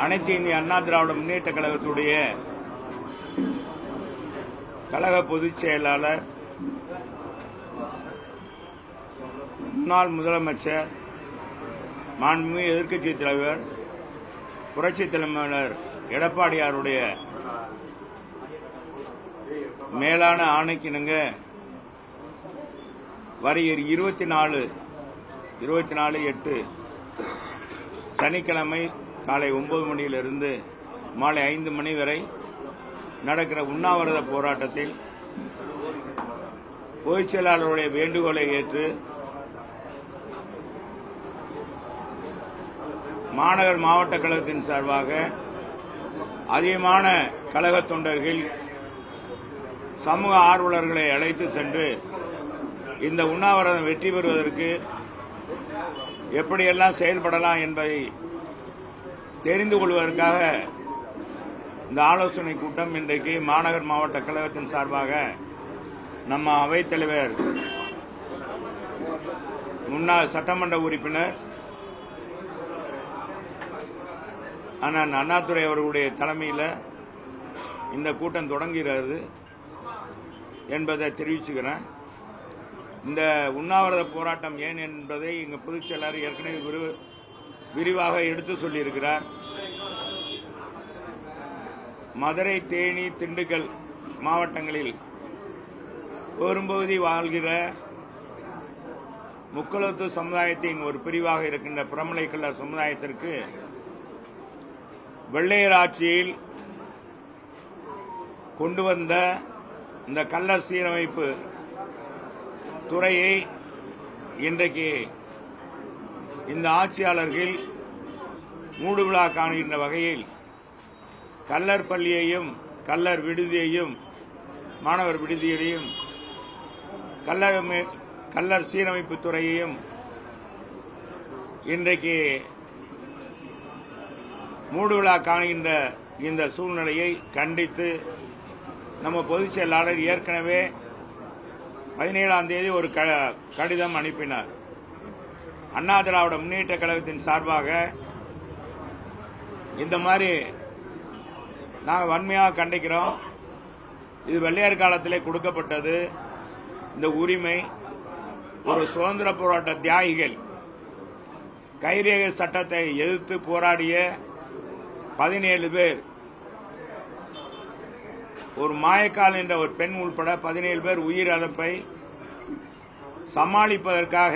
அனைத்து இந்திய அண்ணா திராவிட முன்னேற்ற கழகத்துடைய கழக பொதுச் செயலாளர், முன்னாள் முதலமைச்சர், மாண்புமிகு எதிர்க்கட்சி தலைவர், புரட்சித் தலைவர் எடப்பாடியாருடைய மேலான ஆணைக்கிணங்க வருகிற 24/8 சனிக்கிழமை காலை 9 மணியிலிருந்து மாலை 5 மணி வரை நடக்கிற உண்ணாவிரத போராட்டத்தில் பொதுச் செயலாளருடைய வேண்டுகோளை ஏற்று மாநகர் மாவட்ட கழகத்தின் சார்பாக அதிகமான கழக தொண்டர்கள், சமூக ஆர்வலர்களை அழைத்து சென்று இந்த உண்ணாவிரதம் வெற்றி பெறுவதற்கு எப்படியெல்லாம் செயல்படலாம் என்பதை தெரிந்து கொள்வதற்காக இந்த ஆலோசனை கூட்டம் இன்றைக்கு மாநகர் மாவட்ட கழகத்தின் சார்பாக நம்ம அவைத்தலைவர், முன்னாள் சட்டமன்ற உறுப்பினர் அண்ணன் அண்ணாதுரை அவர்களுடைய தலைமையில் இந்த கூட்டம் தொடங்குகிறது என்பதை தெரிவிச்சுக்கிறேன். இந்த உண்ணாவிரத போராட்டம் ஏன் என்பதை எங்கள் பொதுச் செயலாளர் ஏற்கனவே விரிவாக எடுத்து சொல்லியிருக்கிறார். மதுரை, தேனி, திண்டுக்கல் மாவட்டங்களில் பெரும்பகுதி வாழ்கிற முக்குளத்து சமுதாயத்தின் ஒரு பிரிவாக இருக்கின்ற பிரமலை கள்ளர் சமுதாயத்திற்கு வெள்ளையர் ஆட்சியில் கொண்டு வந்த இந்த கள்ளர் சீரமைப்பு துறையை இன்றைக்கு இந்த ஆட்சியாளர்கள் மூடு விழா காணுகின்ற வகையில் கள்ளர் பள்ளியையும், கள்ளர் விடுதியையும், மாணவர் விடுதியையும், கள்ளர் சீரமைப்பு துறையையும் இன்றைக்கு மூடு விழா காணுகின்ற இந்த சூழ்நிலையை கண்டித்து நம்ம பொதுச் செயலாளர் ஏற்கனவே 17ஆம் தேதி ஒரு கடிதம் அனுப்பினார். அண்ணா திராவிட முன்னேற்ற கழகத்தின் சார்பாக இந்த மாதிரி நாங்கள் வன்மையாக கண்டிக்கிறோம். இது வெள்ளையர் காலத்திலே கொடுக்கப்பட்டது. இந்த உரிமை ஒரு சுதந்திர போராட்ட தியாகிகள், கைரேகை சட்டத்தை எதிர்த்து போராடிய 17 பேர், ஒரு மாயக்கால் என்ற ஒரு பெண் உள்பட 17 பேர் உயிரிழப்பை சமாளிப்பதற்காக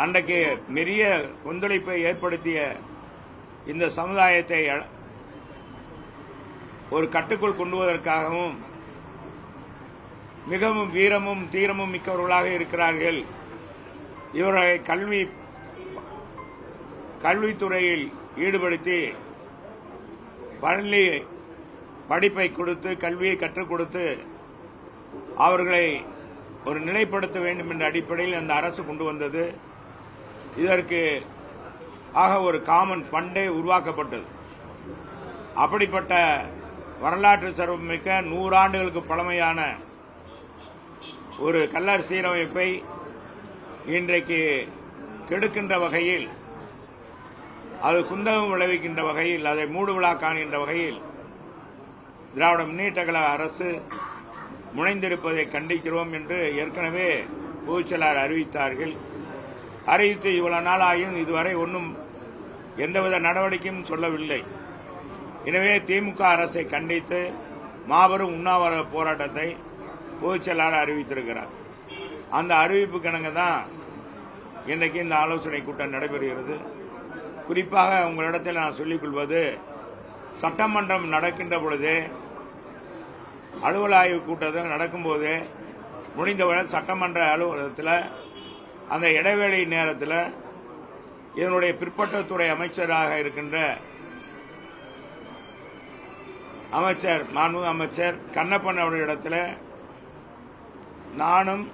அன்றைக்கு நிறைய கொந்தளிப்பை ஏற்படுத்திய இந்த சமுதாயத்தை ஒரு கட்டுக்குள் கொண்டுவதற்காகவும் மிகவும் வீரமும் தீரமும் மிக்கவர்களாக இருக்கிறார்கள். இவர்களை கல்வித்துறையில் ஈடுபடுத்தி பள்ளி படிப்பை கொடுத்து, கல்வியை கற்றுக் கொடுத்து அவர்களை ஒரு நிலைப்படுத்த வேண்டும் என்ற அடிப்படையில் அந்த அரசு கொண்டு வந்தது. இதற்கு ஆக ஒரு காமன் ஃபண்டே உருவாக்கப்பட்டது. அப்படிப்பட்ட வரலாற்று சிறப்புமிக்க 100 ஆண்டுகளுக்கு பழமையான ஒரு கள்ளர் சீரமைப்பை இன்றைக்கு கெடுக்கின்ற வகையில், அது குந்தகம் விளைவிக்கின்ற வகையில், அதை மூடு விழா காணுகின்ற வகையில் திராவிட முன்னேற்ற கழக அரசு முனைந்திருப்பதை கண்டிக்கிறோம் என்று ஏற்கனவே பொதுச் செயலாளர் அறிவித்தார்கள். அறிவித்து இவ்வளவு நாள் ஆகியும் இதுவரை ஒன்றும் எந்தவித நடவடிக்கையும் சொல்லவில்லை. எனவே திமுக அரசை கண்டித்து மாபெரும் உண்ணாவிரத போராட்டத்தை பொதுச் செயலாளர் அறிவித்திருக்கிறார். அந்த அறிவிப்பு கணக்கு தான் இன்றைக்கு இந்த ஆலோசனை கூட்டம் நடைபெறுகிறது. குறிப்பாக உங்களிடத்தில் நான் சொல்லிக் கொள்வது, சட்டமன்றம் நடக்கின்ற பொழுதே, அலுவல் ஆய்வு கூட்டத்தில் நடக்கும்போது முடிந்தவரை சட்டமன்ற அலுவலகத்தில் அந்த இடைவேளை நேரத்தில் இதனுடைய பிற்பட்டத்துறை அமைச்சராக இருக்கின்ற அமைச்சர், மாண்புமிகு அமைச்சர் கண்ணப்பன் அவருடைய இடத்துல நானும்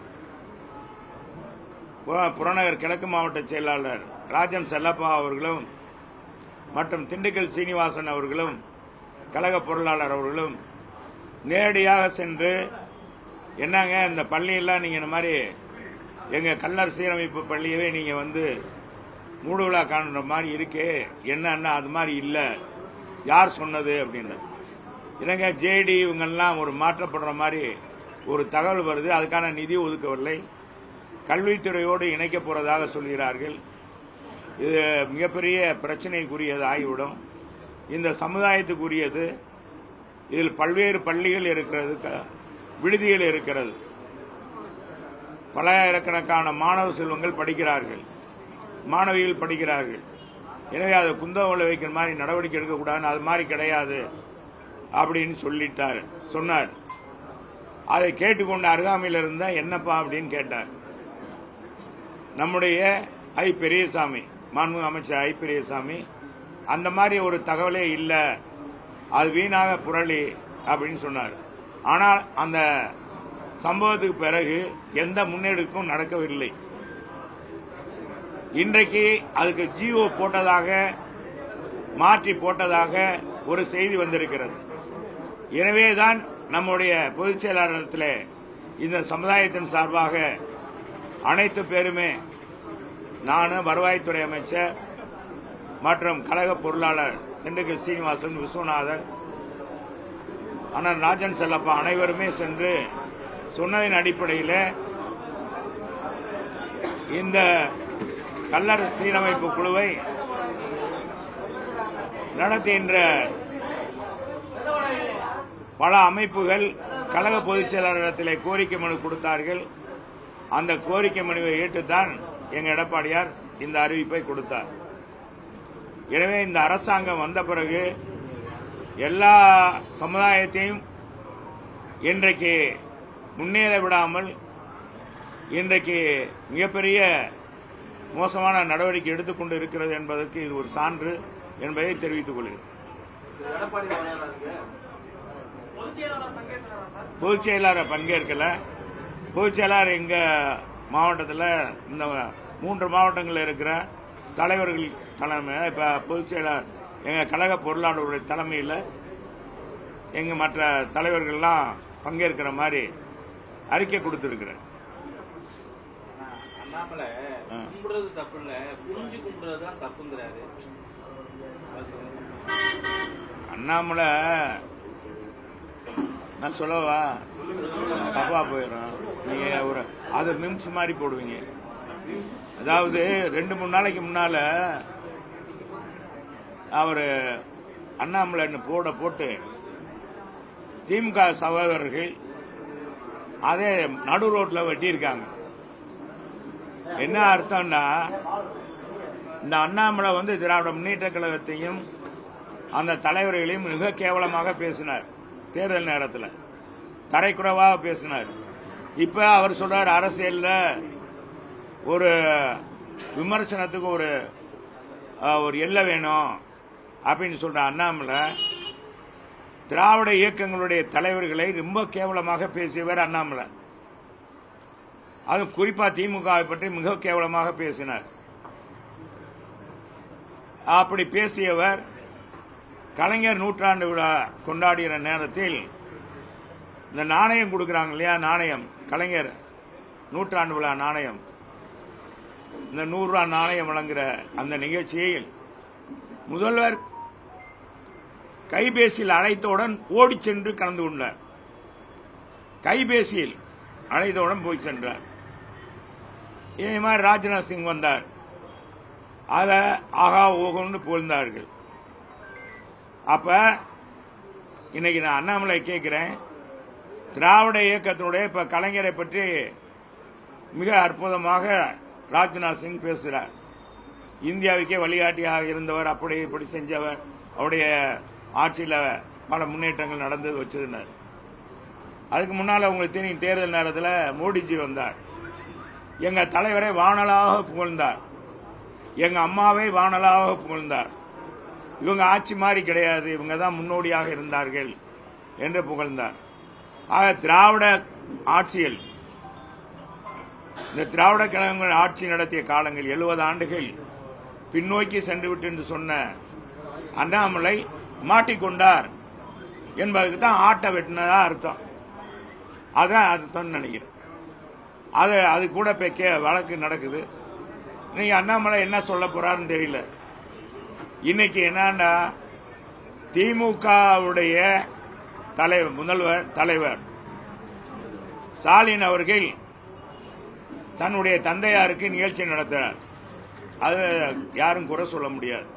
புறநகர் கிழக்கு மாவட்ட செயலாளர் ராஜன் செல்லப்பா அவர்களும் மற்றும் திண்டுக்கல் சீனிவாசன் அவர்களும் கழக பொருளாளர் அவர்களும் நேரடியாக சென்று, என்னங்க இந்த பள்ளியெல்லாம் நீங்கள் இந்த மாதிரி எங்கள் கள்ளர் சீரமைப்பு பள்ளியவே நீங்கள் மூடு விழா காணுற மாதிரி இருக்கே, என்னன்னா அது மாதிரி இல்லை, யார் சொன்னது அப்படின்னு. இல்லைங்க, ஜேடி இவங்கெல்லாம் ஒரு மாற்றப்படுற மாதிரி ஒரு தகவல் வருது, அதுக்கான நிதி ஒதுக்கவில்லை, கல்வித்துறையோடு இணைக்க போறதாக சொல்கிறார்கள். இது மிகப்பெரிய பிரச்சனைக்குரியது ஆகிவிடும். இந்த சமுதாயத்துக்குரியது. இதில் பல்வேறு பள்ளிகள் இருக்கிறது, விடுதிகள் இருக்கிறது, பல்லாயிரக்கணக்கான மாணவ செல்வங்கள் படிக்கிறார்கள், மாணவிகள் படிக்கிறார்கள். எனவே அதை குந்தகோல வைக்கிற மாதிரி நடவடிக்கை எடுக்கக்கூடாதுன்னு, அது மாதிரி கிடையாது அப்படின்னு சொன்னார். அதை கேட்டுக்கொண்டு அருகாமையில் இருந்தா என்னப்பா அப்படின்னு கேட்டார். நம்முடைய ஐ பெரியசாமி, மாண்புமிகு அமைச்சர் ஐ பெரியசாமி, அந்த மாதிரி ஒரு தகவலே இல்லை, அது வீணாக புரளி அப்படின்னு சொன்னார். ஆனால் அந்த சம்பவத்துக்கு பிறகு எந்த முன்னெடுப்பும் நடக்கவில்லை. இன்றைக்கு அதுக்கு ஜிஓ போட்டதாக, மாற்றி போட்டதாக ஒரு செய்தி வந்திருக்கிறது. எனவேதான் நம்முடைய பொதுச் செயலாளரிடத்தில் இந்த சமுதாயத்தின் சார்பாக அனைத்து பேருமே, நானும் வருவாய்த்துறை அமைச்சர் மற்றும் கழக பொருளாளர் திண்டுக்கல் சீனிவாசன், விஸ்வநாதன், அண்ணன் ராஜன் செல்லப்பா அனைவருமே சென்று சொன்னதின் அடிப்படையில் இந்த கல்லர் சீரமைப்பு குழுவை நடத்துகின்ற பல அமைப்புகள் கழக பொதுச் செயலாளரிடத்தில் கோரிக்கை மனு கொடுத்தார்கள். அந்த கோரிக்கை மனுவை ஏற்றுத்தான் எங்க எடப்பாடியார் இந்த அறிவிப்பை கொடுத்தார். எனவே இந்த அரசாங்கம் வந்த பிறகு எல்லா சமுதாயத்தையும் இன்றைக்கு முன்னேற விடாமல் இன்றைக்கு மிகப்பெரிய மோசமான நடவடிக்கை எடுத்துக்கொண்டு இருக்கிறது என்பதற்கு இது ஒரு சான்று என்பதை தெரிவித்துக் கொள்கிறேன். பொதுச் செயலாளர் பங்கேற்கல. பொதுச் செயலாளர் எங்க மாவட்டத்தில் இந்த 3 மாவட்டங்களில் இருக்கிற தலைவர்கள் தலைமை, இப்ப பொதுச் செயலாளர் எங்க கழக பொருளாளருடைய தலைமையில் எங்க மற்ற தலைவர்கள்லாம் பங்கேற்கிற மாதிரி அறிக்கை கொடுத்திருக்கிறேன். அண்ணாமலை கும்பிடுறது தப்பு இல்ல, புரிஞ்சு கும்பிடுறதுதான் தப்புங்கிறாரு. அண்ணாமலை நான் சொல்லவா, தப்பா போயிடும். நீங்க ஒரு அது மிம்ஸ் மாதிரி போடுவீங்க. அதாவது 2-3 நாளைக்கு முன்னால அவரு அண்ணாமலை போட்டு திமுக சகோதரர்கள் அதே நடு ரோட்ல வெட்டியிருக்காங்க. என்ன அர்த்தம்னா, இந்த அண்ணாமலை திராவிட முன்னேற்ற கழகத்தையும் அந்த தலைவர்களையும் மிக கேவலமாக பேசினார். தேர்தல் நேரத்தில் தரைக்குறைவாக பேசினார். இப்ப அவர் சொல்றார், அரசியல்ல ஒரு விமர்சனத்துக்கு ஒரு எல்லை வேணும் அப்படின்னு சொல்ற அண்ணாமலை திராவிட இயக்கங்களுடைய தலைவர்களை ரொம்ப கேவலமாக பேசியவர் அண்ணாமலை. அது குறிப்பா திமுகவை பற்றி மிக கேவலமாக பேசினார். அப்படி பேசியவர் கலைஞர் நூற்றாண்டு விழா கொண்டாடுகிற நேரத்தில் இந்த நாணயம் கொடுக்கிறாங்க இல்லையா, நாணயம், கலைஞர் நூற்றாண்டு விழா நாணயம், இந்த 100 ரூபாய் நாணயம் வழங்குகிற அந்த நிகழ்ச்சியில் முதல்வர் கைபேசியில் அழைத்தவுடன் ஓடி சென்று கலந்து கொண்டார். கைபேசியில் அழைத்தவுடன் போய் சென்றார். இதே மாதிரி ராஜ்நாத் சிங் வந்தார். அதை ஆகா ஓகோன்னு புகழ்ந்தார்கள். அப்ப இன்னைக்கு நான் அண்ணாமலை கேட்கிறேன், திராவிட இயக்கத்தினுடைய இப்ப கலைஞரை பற்றி மிக அற்புதமாக ராஜ்நாத் சிங் பேசுகிறார். இந்தியாவுக்கே வழிகாட்டியாக இருந்தவர், அப்படி இப்படி செஞ்சவர், அவருடைய ஆட்சியில் பல முன்னேற்றங்கள் நடந்தது வச்சிருந்தார். அதுக்கு முன்னால உங்களுக்கு தெரியும், தேர்தல் நேரத்தில் மோடிஜி வந்தார். எங்க தலைவரை வானலாக புகழ்ந்தார், எங்க அம்மாவை வானலாக புகழ்ந்தார். இவங்க ஆட்சி மாதிரி கிடையாது, இவங்க தான் முன்னோடியாக இருந்தார்கள் என்று புகழ்ந்தார். ஆக திராவிட ஆட்சியில் இந்த திராவிட கழகங்கள் ஆட்சி நடத்திய காலங்கள் 70 ஆண்டுகள் பின்னோக்கி சென்றுவிட்டு என்று சொன்ன அண்ணாமலை மாட்டிக்கொண்டார் என்பதுக்கு தான் ஆட்டை வெட்டினதா அர்த்தம். அதான் அர்த்தம் நினைக்கிறேன். அது கூட வழக்கு நடக்குது. இன்னைக்கு அண்ணாமலை என்ன சொல்ல போறாருன்னு தெரியல. இன்னைக்கு என்னன்னா திமுகவுடைய முதல்வர் தலைவர் ஸ்டாலின் அவர்கள் தன்னுடைய தந்தையாருக்கு நிகழ்ச்சி நடத்துறார். அது யாரும் குறை சொல்ல முடியாது.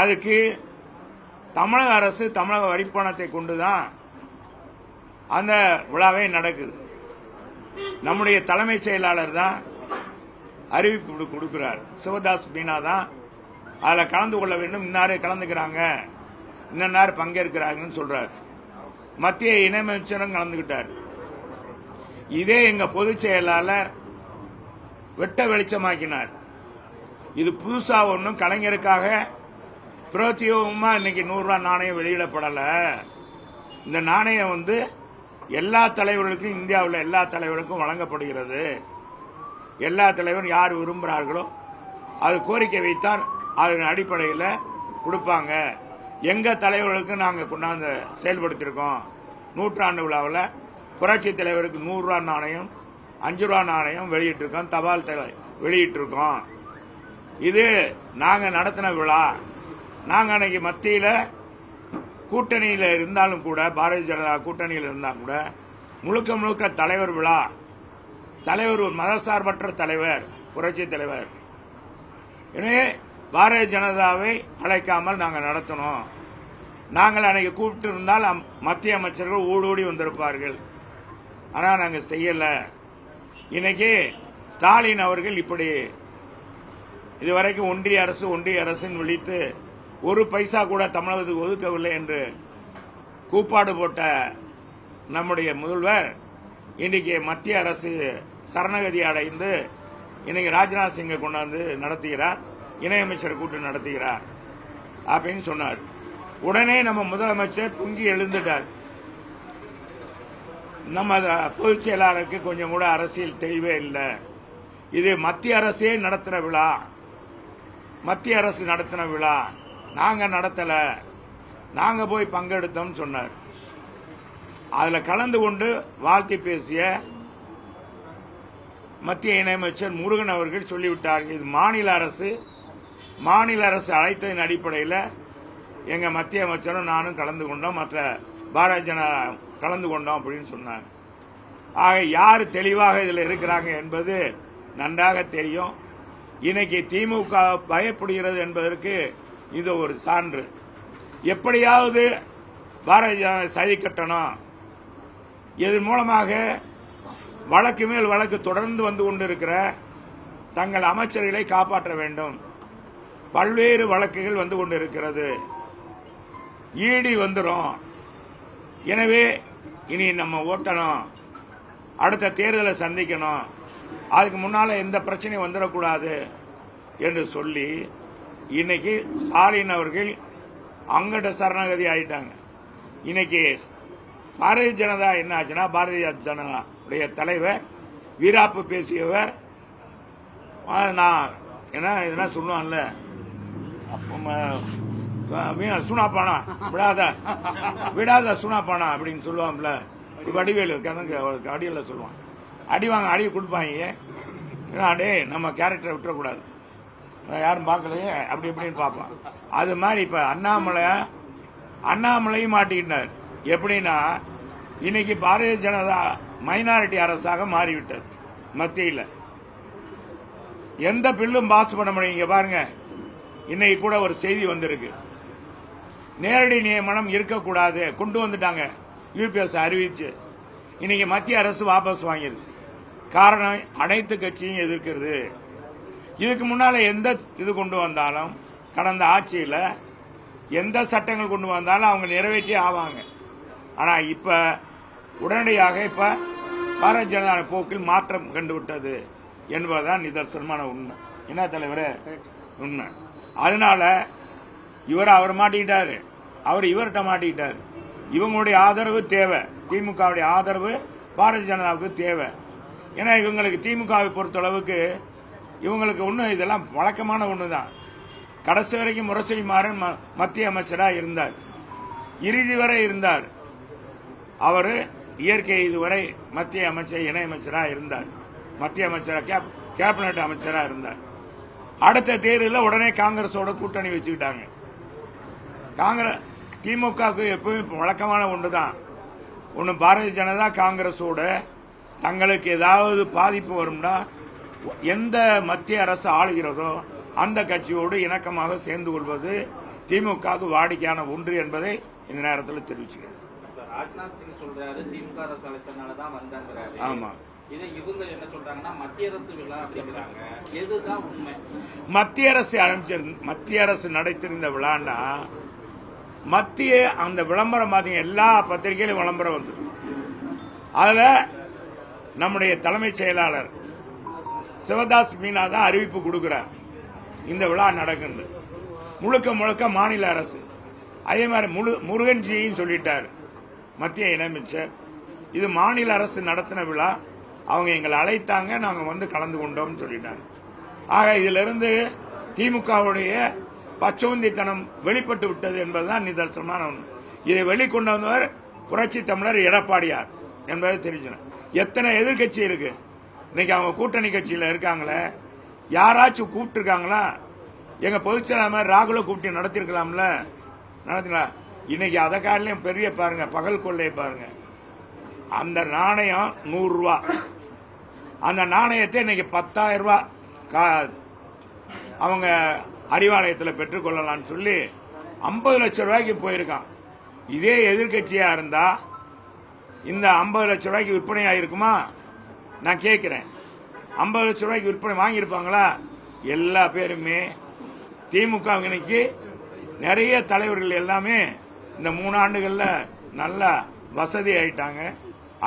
அதுக்கு தமிழக அரசு தமிழக வரிப்பணத்தை கொண்டுதான் அந்த விழாவே நடக்குது. நம்முடைய தலைமைச் செயலாளர் தான் அறிவிப்பு கொடுக்கிறார். சிவதாஸ் மீனா தான் அதில் கலந்து கொள்ள வேண்டும், இன்னாரே கலந்துக்கிறாங்க, இன்னார் பங்கேற்கிறாங்கன்னு சொல்றார். மத்திய இணையமைச்சரும் கலந்துகிட்டார். இதே எங்க பொதுச் செயலாளர் வெட்ட வெளிச்சமாக்கினார். இது புதுசா ஒன்றும் கலைஞருக்காக பிரத்யோகமா இன்னைக்கு 100 ரூபாய் நாணயம் வெளியிடப்படல. இந்த நாணயம் எல்லா தலைவர்களுக்கும், இந்தியாவில் எல்லா தலைவருக்கும் வழங்கப்படுகிறது. எல்லா தலைவரும் யார் விரும்புகிறார்களோ அது கோரிக்கை வைத்தால் அதன் அடிப்படையில் கொடுப்பாங்க. எங்க தலைவர்களுக்கு நாங்கள் கொண்டாந்து செயல்படுத்தியிருக்கோம். 100ஆண்டு விழாவில் புரட்சி தலைவருக்கு 100 ரூபாய் நாணயம், 5 ரூபாய் நாணயம் வெளியிட்டிருக்கோம், தபால் வெளியிட்டிருக்கோம். இது நாங்கள் நடத்தின விழா. நாங்கள் அன்னைக்கு மத்தியில் கூட்டணியில் இருந்தாலும் கூட, பாரதிய ஜனதா கூட்டணியில் இருந்தால் கூட முழுக்க முழுக்க தலைவர் விழா. தலைவர் ஒரு மதசார்பற்ற தலைவர், புரட்சி தலைவர். எனவே பாரதிய ஜனதாவை அழைக்காமல் நாங்கள் நடத்தணும். நாங்கள் அன்னைக்கு கூப்பிட்டு இருந்தால் மத்திய அமைச்சர்கள் ஓடோடி வந்திருப்பார்கள். ஆனால் நாங்கள் செய்யலை. இன்னைக்கு ஸ்டாலின் அவர்கள் இப்படி இதுவரைக்கும் ஒன்றிய அரசுன்னு விழித்து ஒரு பைசா கூட தமிழகத்துக்கு ஒதுக்கவில்லை என்று கூப்பாடு போட்ட நம்முடைய முதல்வர் இன்னைக்கு மத்திய அரசு சரணகதி அடைந்து இன்னைக்கு ராஜ்நாத் சிங்கை கொண்டாந்து நடத்துகிறார், இணையமைச்சர் கூட்டம் நடத்துகிறார் அப்படின்னு சொன்னார். உடனே நம்ம முதலமைச்சர் பொங்கி எழுந்துட்டார். நம்ம பொதுச் செயலாளருக்கு கொஞ்சம் கூட அரசியல் தெளிவே இல்லை. இது மத்திய அரசே நடத்தின விழா, மத்திய அரசு நடத்தின விழா, நாங்க நடத்தல, நாங்க போய் பங்கெடுத்தோம் சொன்னார். அதுல கலந்து கொண்டு வாழ்த்தி பேசிய மத்திய இணையமைச்சர் முருகன் அவர்கள் சொல்லிவிட்டார்கள், இது மாநில அரசு அழைத்ததன் அடிப்படையில் எங்க மத்திய அமைச்சரும் நானும் கலந்து கொண்டோம், மற்ற பாரதிய ஜனதா கலந்து கொண்டோம் அப்படின்னு சொன்னாங்க. ஆக யார் தெளிவாக இதில் இருக்கிறாங்க என்பது நன்றாக தெரியும். இன்னைக்கு திமுக பயப்படுகிறது என்பதற்கு இது ஒரு சான்று. எப்படியாவது பாரதிய ஜனதா சதி கட்டணும், இதன் மூலமாக வழக்கு மேல் வழக்கு தொடர்ந்து வந்து கொண்டிருக்கிற தங்கள் அமைச்சர்களை காப்பாற்ற வேண்டும். பல்வேறு வழக்குகள் வந்து கொண்டிருக்கிறது, ஈடி வந்துடும். எனவே இனி நம்ம ஓட்டணும், அடுத்த தேர்தலை சந்திக்கணும், அதுக்கு முன்னால எந்த பிரச்சனையும் வந்துடக்கூடாது என்று சொல்லி இன்னைக்கு ஸ்டாலின் அவர்கள் அங்கட சரணகதி ஆயிட்டாங்க. இன்னைக்கு பாரதிய ஜனதா என்ன ஆச்சுன்னா, பாரதிய ஜனதாவுடைய தலைவர் வீராப்பு பேசியவர், நான் என்ன சொல்லுவான்ல, சுனாப்பானா விடாத சுனாப்பானா அப்படின்னு சொல்லுவான்ல, வடிவேலு அடியில் சொல்லுவான், அடிவாங்க அடியை கொடுப்பாங்க. அடே நம்ம கேரக்டரை விட்டுறக்கூடாது, யாரும் பார்க்கலையே அப்படி இப்படின்னு பார்ப்பான். அது மாதிரி இப்ப அண்ணாமலையும் மாட்டிக்கிட்டார். எப்படின்னா இன்னைக்கு பாரதிய ஜனதா மைனாரிட்டி அரசாக மாறிவிட்டது. மத்தியில் எந்த பில்லும் பாஸ் பண்ண முடியுங்க. பாருங்க, இன்னைக்கு கூட ஒரு செய்தி வந்திருக்கு, நேரடி நியமனம் இருக்கக்கூடாது கொண்டு வந்துட்டாங்க, யூபிஎஸ் அறிவிச்சு. இன்னைக்கு மத்திய அரசு வாபஸ் வாங்கிருச்சு. காரணம், அனைத்து கட்சியும் எதிர்க்கிறது. இதுக்கு முன்னால எந்த இது கொண்டு வந்தாலும், கடந்த ஆட்சியில் எந்த சட்டங்கள் கொண்டு வந்தாலும் அவங்க நிறைவேற்றி ஆவாங்க. ஆனா இப்ப உடனடியாக இப்ப பாரதிய ஜனதா போக்கில் மாற்றம் கண்டுவிட்டது என்பதுதான் நிதர்சனமான உண்மை. என்ன தலைவரே உண்மை. அதனால அவர் மாட்டிக்கிட்டாரு, அவர் இவர்கிட்ட மாட்டிக்கிட்டாரு. இவங்களுடைய ஆதரவு தேவை, திமுகவுடைய ஆதரவு பாரதிய ஜனதாவுக்கு தேவை. ஏன்னா இவங்களுக்கு திமுகவை பொறுத்தளவுக்கு இவங்களுக்கு ஒண்ணு, இதெல்லாம் வழக்கமான ஒண்ணுதான். கடைசி வரைக்கும் முரசொலி மாறன் மத்திய அமைச்சராக இருந்தார், இறுதி வரை இருந்தார். அவர் இயற்கை இதுவரை மத்திய அமைச்சர் இணையமைச்சராக இருந்தார், மத்திய அமைச்சராக கேபினட் அமைச்சராக இருந்தார். அடுத்த தேர்தலில் உடனே காங்கிரஸோட கூட்டணி வச்சுக்கிட்டாங்க. காங்கிரஸ் திமுகவுக்கு எப்பவும் வழக்கமான ஒன்று தான். ஒன்று பாரதிய ஜனதா காங்கிரஸோட தங்களுக்கு ஏதாவது பாதிப்பு வரும்னா எந்த மத்திய அரசு ஆளுகிறதோ அந்த கட்சியோடு இணக்கமாக சேர்ந்து கொள்வது திமுகவுக்கு வாடிக்கையான ஒன்று என்பதை இந்த நேரத்தில் தெரிவிச்சுக்கிறேன். ராஜ்நாத் சிங் சொல்றாரு திமுக அரசு அழைத்தனாலதான் வந்தாங்கிறாரு. ஆமா, இதை இவங்க என்ன சொல்றாங்கன்னா மத்திய அரசு விழா அப்படிங்கிறாங்க. எதுதான் உண்மை? மத்திய அரசு நடத்திருந்த விழான்னா மத்திய அந்த விளம்பரம் பார்த்தீங்க, எல்லா பத்திரிகையிலும் விளம்பரம் வந்து அதுல நம்முடைய தலைமைச் செயலாளர் சிவதாஸ் மீனா தான் அறிவிப்பு கொடுக்கிறார். இந்த விழா நடக்குது முழுக்க முழுக்க மாநில அரசு. அதே மாதிரி முருகன்ஜியும் சொல்லிட்டார் மத்திய இணையமைச்சர், இது மாநில அரசு நடத்தின விழா, அவங்க எங்களை அழைத்தாங்க, நாங்கள் வந்து கலந்து கொண்டோம்னு சொல்லிட்டாங்க. ஆக இதிலிருந்து திமுகவுடைய பச்சோந்தித்தனம் வெளிப்பட்டு விட்டது என்பதுதான் நிதர்சனமான ஒன்று. இதை வெளிக்கொண்டு வந்தவர் புரட்சி தமிழர் எடப்பாடியார் என்பதை தெரிஞ்சுக்கணும். எத்தனை எதிர்கட்சி இருக்கு இன்னைக்கு, அவங்க கூட்டணி கட்சியில் இருக்காங்களே, யாராச்சும் கூப்பிட்டு இருக்காங்களா? எங்க பொதுச்செயலாளர் ராகுல கூப்பிட்டு நடத்திருக்கலாம்ல, நடத்திக்கலாம். இன்னைக்கு அதை காலையும் பெரிய பாருங்க, பகல் கொள்ளையை பாருங்க. அந்த நாணயம் 100 ரூபா, அந்த நாணயத்தை இன்னைக்கு 10,000 ரூபாய் அவங்க அறிவாலயத்தில் பெற்றுக்கொள்ளலாம்னு சொல்லி 50 லட்சம் ரூபாய்க்கு போயிருக்கான். இதே எதிர்கட்சியா இருந்தா இந்த 50 லட்சம் ரூபாய்க்கு விற்பனை ஆயிருக்குமா? நான் கேட்கிறேன். 50 லட்சம் ரூபாய்க்கு விற்பனை வாங்கியிருப்பாங்களா? எல்லா பேருமே திமுக இன்னைக்கு நிறைய தலைவர்கள் எல்லாமே இந்த 3 ஆண்டுகள்ல நல்ல வசதி ஆயிட்டாங்க.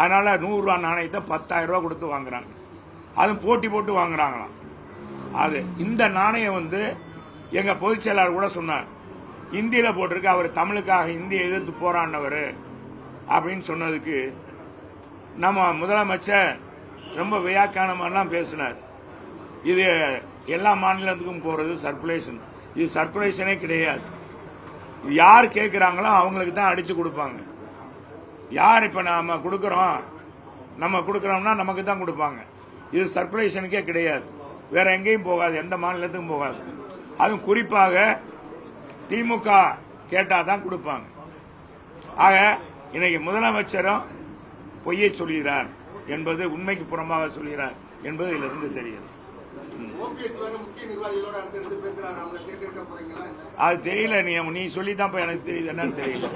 அதனால 100 ரூபா நாணயத்தை 10,000 ரூபாய் கொடுத்து வாங்குறாங்க. அதுவும் போட்டி போட்டு வாங்குறாங்களாம். அது இந்த நாணயம் வந்து எங்க பொதுச் செயலாளர் கூட சொன்னார், இந்தியில போட்டிருக்கு, அவர் தமிழுக்காக இந்தியை எதிர்த்து போராடினவர் அப்படின்னு சொன்னதுக்கு நம்ம முதலமைச்சர் ரொம்ப வியாக்கியானமெல்லாம் பேசினார். இது எல்லா மாநிலத்துக்கும் போறது சர்க்குலேஷன், இது சர்க்குலேஷனே கிடையாது. யார் கேட்கிறாங்களோ அவங்களுக்கு தான் அடிச்சு கொடுப்பாங்க. யார் இப்ப நாம கொடுக்கறோம்னா நமக்கு தான் கொடுப்பாங்க. இது சர்க்குலேஷனுக்கே கிடையாது, வேற எங்கேயும் போகாது, எந்த மாநிலத்துக்கும் போகாது. அதுவும் குறிப்பாக திமுக கேட்டாதான் கொடுப்பாங்க. ஆக இன்னைக்கு முதலமைச்சரும் பொய்யை சொல்கிறார் என்பது, உண்மைக்கு புறமாக சொல்கிறார் என்பது இதிலிருந்து தெரியுது. அது தெரியல, நீ சொல்லிதான் எனக்கு தெரியுது, என்னன்னு தெரியல.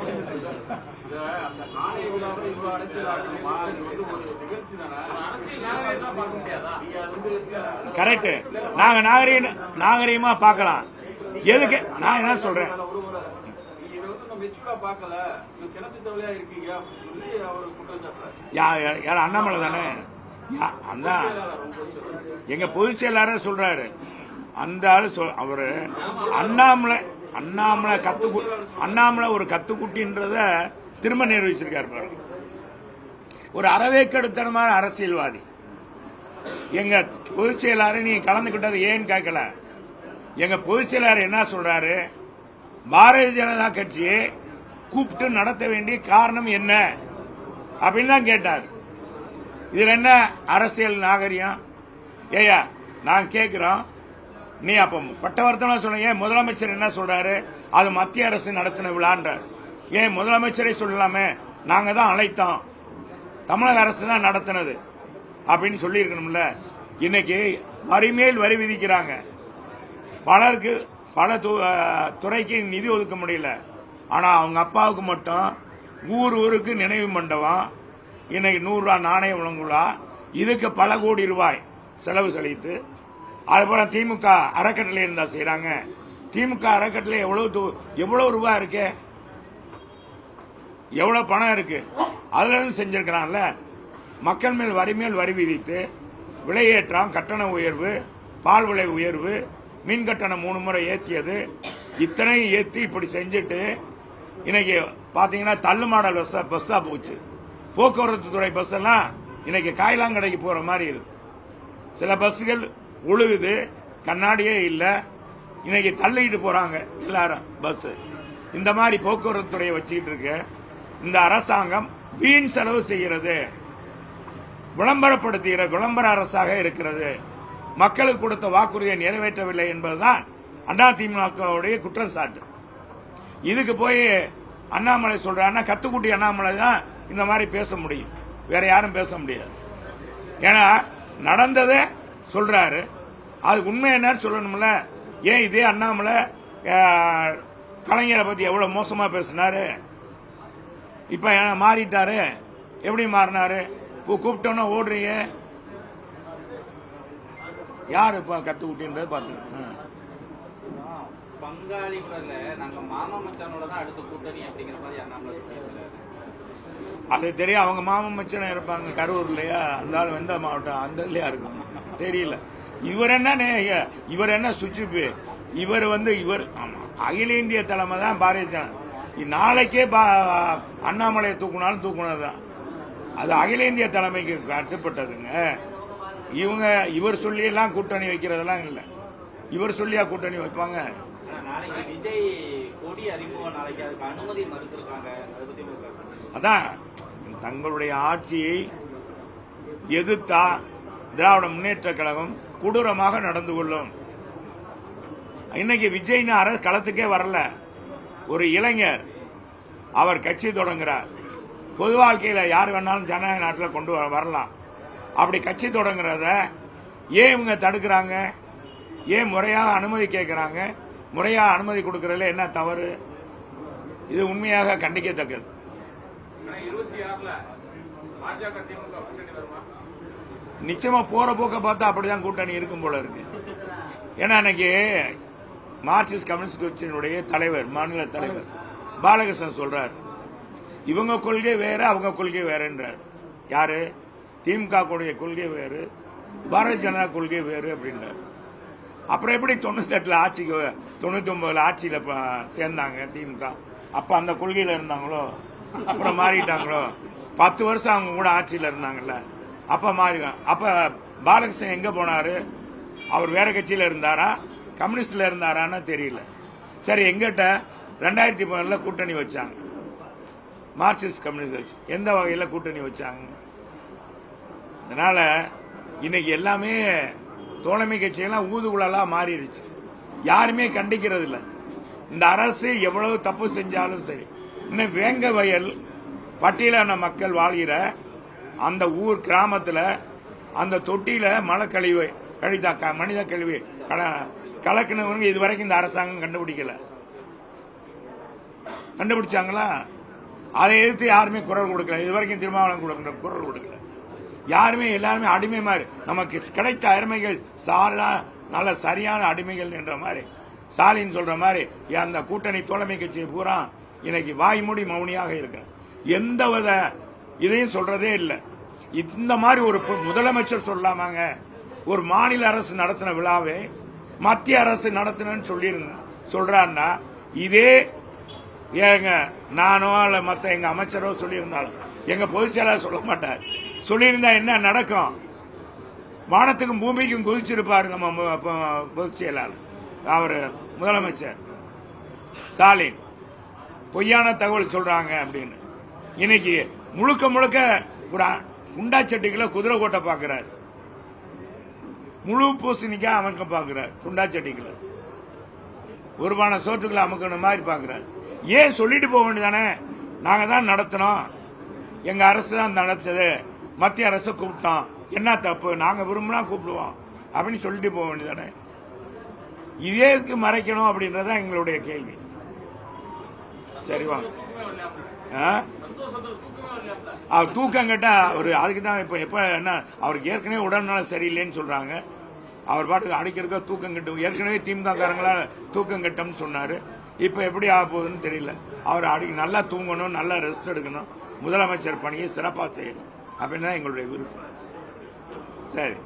கரெக்ட், நாங்க நாகரீகமா பார்க்கலாம். எதுக்கு நான் என்ன சொல்றேன், அண்ணாமலை தானே, எங்க பொதுச் செயலாளர் சொல்றாரு. அந்த ஆளு அவரு அண்ணாமலை ஒரு கத்துக்குட்டின்றத திரும்ப நிரூபிச்சிருக்காரு. ஒரு அறவேக்கெடுத்தனமான அரசியல்வாதி. எங்க பொதுச் செயலாளர் நீ கலந்துகிட்டது ஏன்னு கேட்கல. எங்க பொதுச் செயலாளர் என்ன சொல்றாரு, பாரதிய ஜனதா கட்சியை கூப்பிட்டு நடத்த வேண்டிய காரணம் என்ன அப்படின்னு தான் கேட்டார். இதுல என்ன அரசியல் நாகரிகம்? ஏயா நான் கேட்கிறோம், நீ அப்ப பட்டவர்த்தமா சொல்லுங்க. முதலமைச்சர் என்ன சொல்றாரு, அது மத்திய அரசு நடத்தின விழான்றார். ஏன் முதலமைச்சரை சொல்லலாமே, நாங்க தான் அழைத்தோம், தமிழக அரசு தான் நடத்தினது அப்படின்னு சொல்லி இருக்கணும்ல. இன்னைக்கு வரி மேல் வரி விதிக்கிறாங்க. பலருக்கு பல துறைக்கு நிதி ஒதுக்க முடியல. ஆனா அவங்க அப்பாவுக்கு மட்டும் ஊருக்கு நினைவு மண்டபம், இன்னைக்கு 100 ரூபாய் நாணயம் வழங்குலா, இதுக்கு பல கோடி ரூபாய் செலவு செலுத்து. அதுபோல திமுக அறக்கட்டளை இருந்தா செய்யறாங்க. திமுக அறக்கட்டளை எவ்வளவு ரூபாய் இருக்கு, எவ்வளவு பணம் இருக்கு, அதுல இருந்து செஞ்சிருக்கிறான்ல. மக்கள் மேல் வரி விதித்து விலையேற்றம், கட்டண உயர்வு, பால் விலை உயர்வு, மின் கட்டணம் 3 முறை ஏற்றியது, இத்தனையும் ஏற்றி இப்படி செஞ்சுட்டு இன்னைக்கு பாத்தீங்கன்னா தள்ளு மாடல் பஸ்ஸா போச்சு. போக்குவரத்து துறை பஸ் எல்லாம் இன்னைக்கு காய்லாங்கடைக்கு போற மாதிரி இருக்கு. சில பஸ்கள் ஒழுகுது, கண்ணாடியே இல்ல, இன்னைக்கு தள்ளிட்டு போறாங்க எல்லாரும் பஸ். இந்த மாதிரி போக்குவரத்து துறையை வச்சுக்கிட்டு இருக்க இந்த அரசாங்கம் வீண் செலவு செய்கிறது, விளம்பரப்படுத்துகிற விளம்பர அரசாக இருக்கிறது. மக்களுக்கு கொடுத்த வாக்குறுதியை நிறைவேற்றவில்லை என்பதுதான் அதிமுகவுடைய குற்றம் சாட்டு. இதுக்கு போய் அண்ணாமலை சொல்றாருன்னா கத்துக்குட்டி அண்ணாமலை தான் இந்த மாதிரி பேச முடியும், வேற யாரும் பேச முடியாது. ஏன்னா நடந்ததை சொல்றாரு, அது உண்மை என்னன்னு சொல்லணும்ல. ஏன் இதே அண்ணாமலை கலைஞரை பத்தி எவ்வளவு மோசமா பேசினாரு, இப்ப மாறிட்டாரு. எப்படி மாறினாரு? கூப்பிட்டோன்னா ஓடுறீங்க. யாரு இப்ப கத்துக்குட்டின்றது பாத்து பங்காளிகள நாங்க மாமா மச்சானோட தான் அடுத்த கூட்டணி அப்படிங்கிற மாதிரி அண்ணாமலை பேசுறாரு. அது தெரியும், அவங்க மாமா மச்சனை இருப்பாங்க கரூர்லயா, அந்த எந்த மாவட்டம் அந்த இல்லையா இருக்கும் தெரியல. இவர் என்ன சுவிட்சு, இவர் இவர் அகில இந்திய தலைமை தான் பாரதிய ஜனதா. நாளைக்கே அண்ணாமலையை தூக்குனாலும் தூக்குனதுதான், அது அகில இந்திய தலைமைக்கு கட்டுப்பட்டதுங்க. இவர் சொல்லி எல்லாம் கூட்டணி வைக்கிறதெல்லாம் இல்லை. இவர் சொல்லியா கூட்டணி வைப்பாங்க? நாளைக்கு விஜய் கொடி அறிமுகம், நாளைக்கு அதுக்கு அனுமதி மறுத்திருக்காங்க. அதான் தங்களுடைய ஆட்சியை எதிர்த்தா திராவிட முன்னேற்ற கழகம் கொடூரமாக நடந்து கொள்ளும். இன்னைக்கு விஜய்னு அரசு களத்துக்கே வரல. ஒரு இளைஞர், அவர் கட்சி தொடங்குறார். பொது வாழ்க்கையில யார் வேணாலும் ஜனநாயக நாட்டில் கொண்டு வரலாம். அப்படி கட்சி தொடங்குறத ஏன் இவங்க தடுக்கிறாங்க? ஏன் முறையாக அனுமதி கேட்கிறாங்க? முறையாக அனுமதி கொடுக்கறதுல என்ன தவறு? இது உண்மையாக கண்டிக்கத்தக்கது. நிச்சயமா போற போக்க பார்த்தா அப்படிதான் கூட்டணி இருக்கும் போல இருக்கு. ஏன்னா இன்னைக்கு மார்க்சிஸ்ட் கம்யூனிஸ்ட் கட்சியினுடைய தலைவர், மாநில தலைவர் பாலகிருஷ்ணன் சொல்றார், இவங்க கொள்கை வேற, அவங்க கொள்கை வேறன்றார். யாரு? திமுக கொள்கை வேறு, பாரதிய ஜனதா கொள்கை வேறு அப்படின்றார். அப்புறம் எப்படி 98 ஆட்சிக்கு 99 ஆட்சியில சேர்ந்தாங்க திமுக? அப்ப அந்த கொள்கையில இருந்தாங்களோ, அப்புறம் மாறிட்டாங்களோ? 10 வருஷம் அவங்க கூட ஆட்சியில இருந்தாங்கல்ல, அப்ப மாறி. அப்ப பாலகிருஷ்ணன் எங்க போனாரு? அவர் வேற கட்சியில இருந்தாரா, கம்யூனிஸ்ட்ல இருந்தாரான்னு தெரியல. சரி, எங்கிட்ட 2011 கூட்டணி வச்சாங்க மார்க்சிஸ்ட் கம்யூனிஸ்ட் கட்சி. எந்த வகையில கூட்டணி வச்சாங்க? அதனால இன்னைக்கு எல்லாமே தோழமை கட்சியெல்லாம் ஊதுகுழலா மாறிடுச்சு. யாருமே கண்டிக்கிறது இல்லை. இந்த அரசு எவ்வளவு தப்பு செஞ்சாலும் சரி. இன்னும் வேங்க வயல் பட்டியலான மக்கள் வாழ்கிற அந்த ஊர் கிராமத்தில் அந்த தொட்டியில மழை கழிவு கழிதா மனித கழிவு கலக்கினவங்க இதுவரைக்கும் இந்த அரசாங்கம் கண்டுபிடிக்கல. கண்டுபிடிச்சாங்களா? அதை எதிர்த்து யாருமே குரல் கொடுக்கல. இதுவரைக்கும் திருமாவளவன் குரல் கொடுக்கல. யாருமே எல்லாருமே அடிமை மாதிரி, நமக்கு கிடைத்த அருமைகள் நல்ல சரியான அடிமைகள் என்ற மாதிரி ஸ்டாலின் சொல்ற மாதிரி அந்த கூட்டணி தோழமை கட்சியை பூரா இன்னைக்கு வாய்மூடி மௌனியாக இருக்க, எந்த வித இதையும் சொல்றதே இல்லை. இந்த மாதிரி ஒரு முதலமைச்சர் சொல்லாமாங்க? ஒரு மாநில அரசு நடத்தின விழாவை மத்திய அரசு நடத்தினு சொல்றாருன்னா, இதே ஏங்க நானோ அல்ல மற்ற எங்க அமைச்சரோ சொல்லியிருந்தாலும் எங்க பொதுச் செயலாளர் சொல்ல மாட்டார். சொல்லியிருந்தா என்ன நடக்கும்? வானத்துக்கும் பூமிக்கும் குதிச்சிருப்பாரு நம்ம பொதுச் செயலாளர், அவர் முதலமைச்சர் ஸ்டாலின். பொய்யான தகவல் சொல்றாங்க அப்படின்னு இன்னைக்கு முழுக்க முழுக்க ஒரு குண்டாச்சட்டிகளை குதிரை கோட்டை பாக்குறாரு, முழு பூசணிக்கா அமைக்க பாக்குறாரு, குண்டாச்சட்டிகளை ஒருபான சோற்றுக்களை அமுக்கணும் மாதிரி பாக்குறாரு. ஏன் சொல்லிட்டு போக வேண்டியதானே? நாங்க தான் நடத்தினோம், எங்க அரசு தான் நடத்தது, மத்திய அரசு கூப்பிட்டோம், என்ன தப்பு, நாங்க விரும்பினா கூப்பிடுவோம் அப்படின்னு சொல்லிட்டு போக வேண்டியதானே? இதே இதுக்கு மறைக்கணும் அப்படின்றதான் எங்களுடைய கேள்வி. சரி வாங்க. அவர் தூக்கம் கேட்டா அவரு அதுக்கு தான் இப்ப எப்ப என்ன, அவருக்கு ஏற்கனவே உடல்நல சரியில்லைன்னு சொல்றாங்க. அவர் பாட்டுக்கு அடிக்கிறக்க தூக்கம் கட்டும். ஏற்கனவே திமுக காரங்களா தூக்கம் கட்டம்னு சொன்னாரு. இப்ப எப்படி ஆக போகுதுன்னு தெரியல. அவர் நல்லா தூங்கணும், நல்லா ரெஸ்ட் எடுக்கணும், முதலமைச்சர் பணியை சிறப்பாக செய்யணும் அப்படின்னு தான் எங்களுடைய விருப்பம். சரி.